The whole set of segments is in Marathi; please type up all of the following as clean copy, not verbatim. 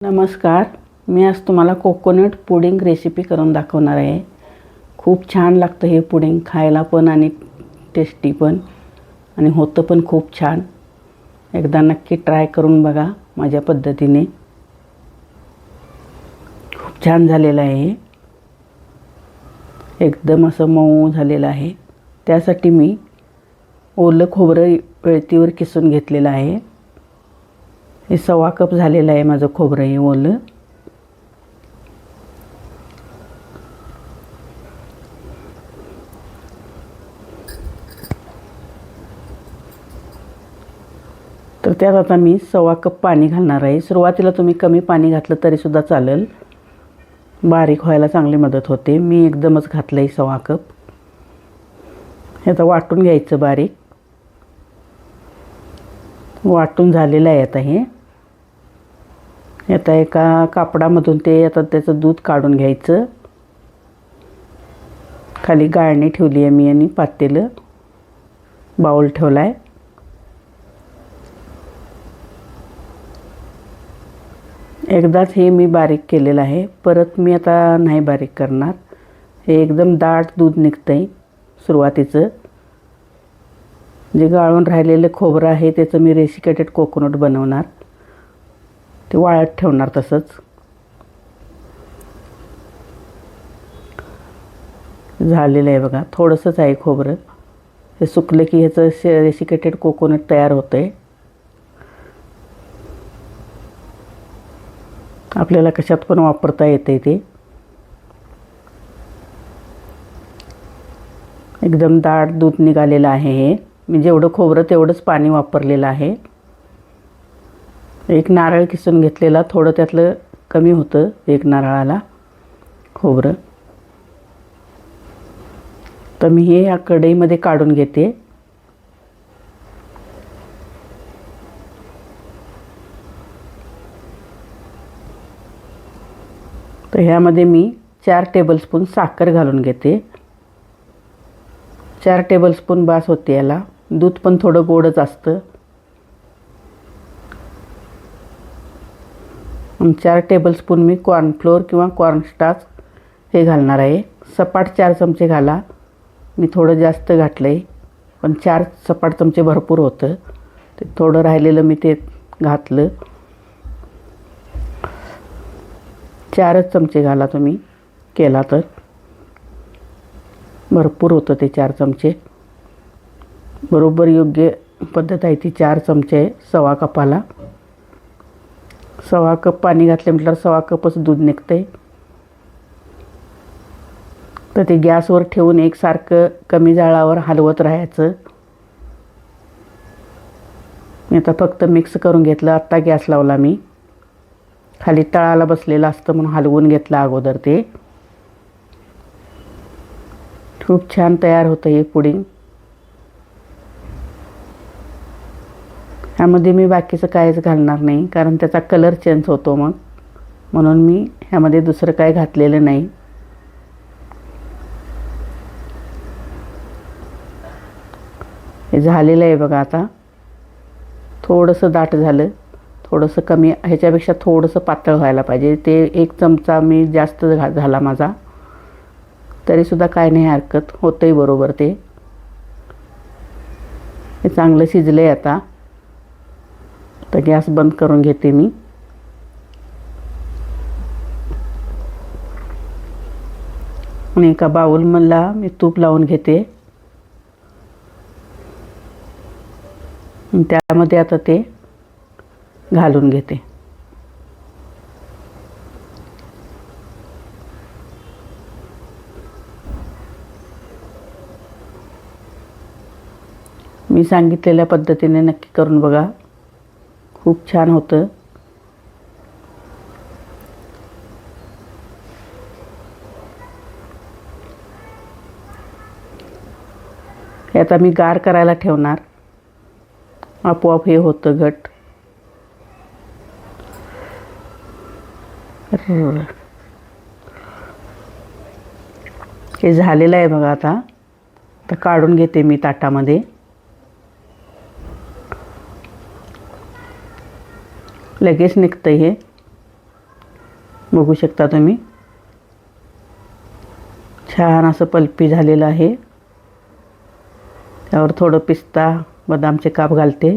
नमस्कार. मी आज तुम्हाला कोकोनट पुडिंग रेसिपी करून दाखवणार आहे. खूप छान लागतं हे पुडिंग, खायला पण आणि टेस्टी पण, आणि होतं पण खूप छान. एकदा नक्की ट्राय करून बघा माझ्या पद्धतीने. खूप छान झालेलं आहे. एकदम असं मऊ झालेलं आहे. त्यासाठी मी ओलं खोबरं वेळतीवर किसून घेतलेलं आहे. हे 1.25 कप झालेलं आहे माझं खोबरं हे ओलं. तर त्यात आता मी 1.25 कप पाणी घालणार आहे. सुरुवातीला तुम्ही कमी पाणी घातलं तरीसुद्धा चालेल, बारीक व्हायला चांगली मदत होते. मी एकदमच घातलं आहे 1.25 कप. हे आता वाटून घ्यायचं बारीक. वाटून झालेलं आहे आता हे. आता एका कापडामधून आता त्याचं दूध काढून घ्यायचं. खाली गाळणी ठेवली आहे मी आणि पातेलं बाउल ठेवला आहे. एकदाच हे मी बारीक केलेलं आहे, परत मी आता नाही बारीक करणार. हे एकदम दाट दूध निघतं आहे सुरुवातीचं. जे गाळून राहिलेलं खोबरं आहे त्याचं मी रेसिकेटेड कोकोनट बनवणार. ते वाळत ठेवणार तसंच. झालेलं आहे बघा, थोडंसंच आहे खोबरं. हे सुकलं की ह्याचं रेसिकेटेड कोकोनट तयार होतं आहे. आपल्याला कशात पण वापरता येते ते. एकदम दाट दूध निघालेलं आहे हे. मी जेवढं खोबरं तेवढंच पाणी वापरलेलं आहे. एक नारळ किसून घेतलेला, थोडं त्यातलं कमी होतं एक नारळाला खोबरं. तर मी हे या कढईमध्ये काढून घेते. तर ह्यामध्ये मी 4 टेबलस्पून साखर घालून घेते. 4 टेबलस्पून बास होते याला. दूध पण थोडं गोडच असतं. 4 टेबलस्पून मी कॉर्नफ्लोअर किंवा कॉर्नस्टार्च हे घालणार आहे. सपाट 4 चमचे घाला. मी थोडं जास्त घातलं आहे, पण 4 सपाट चमचे भरपूर होतं. ते थोडं राहिलेलं मी ते घातलं. 4च चमचे घाला तुम्ही केला तर. भरपूर होतं ते 4 चमचे. बरोबर योग्य पद्धत आहे ती. 4 चमचे 1.25 कपाला. 1.25 कप पाणी घातले म्हटल्यावर 1.25 कपच दूध निघते. तर ते गॅसवर ठेवून एकसारखं कमी जाळावर हलवत राहायचं. मी आता फक्त मिक्स करून घेतलं. आत्ता गॅस लावला मी. खाली तळाला बसलेलं असतं म्हणून हलवून घेतलं अगोदर ते. खूप छान तयार होतं हे पुडिंग. ह्यामध्ये मी बाकीचं काहीच घालणार नाही, कारण त्याचा कलर चेंज होतो मग, म्हणून मी ह्यामध्ये दुसरं काय घातलेलं नाही. हे झालेलं आहे बघा. आता थोडंसं दाट झालं, थोडंसं कमी, ह्याच्यापेक्षा थोडंसं पातळ व्हायला पाहिजे. ते 1 चमचा मी जास्त झाला माझा, तरीसुद्धा काय नाही हरकत, होतंय बरोबर ते. हे चांगलं शिजलं आहे आता. तर गॅस बंद करून घेते मी. आणि एका बाउलमधला मी तूप लावून घेते. त्यामध्ये आता ते घालून घेते. मी सांगितलेल्या पद्धतीने नक्की करून बघा. खूप छान होतं. हे आता मी गार करायला ठेवणार. आपोआप हे होतं घट. हे झालेलं आहे बघा. आता काढून घेते मी ताटामध्ये. लगेच निघतं हे. बघू शकता तुम्ही, छान असं पल्पी झालेलं आहे. त्यावर थोडं पिस्ता बदामचे काप घालते.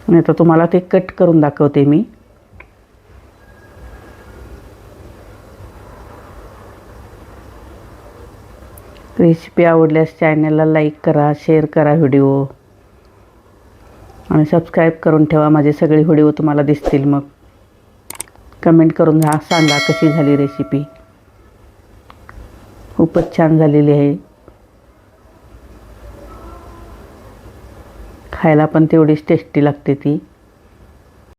आणि आता तुम्हाला ते कट करून दाखवते मी. रेसिपी आवडल्यास चॅनलला लाईक करा, शेअर करा व्हिडिओ, आणि सबस्क्राईब करून ठेवा. माझे सगळे व्हिडिओ तुम्हाला दिसतील. मग कमेंट करून सांगा कशी झाली रेसिपी. खूपच छान झालेली आहे. खायला पण तेवढीच टेस्टी लागते ती.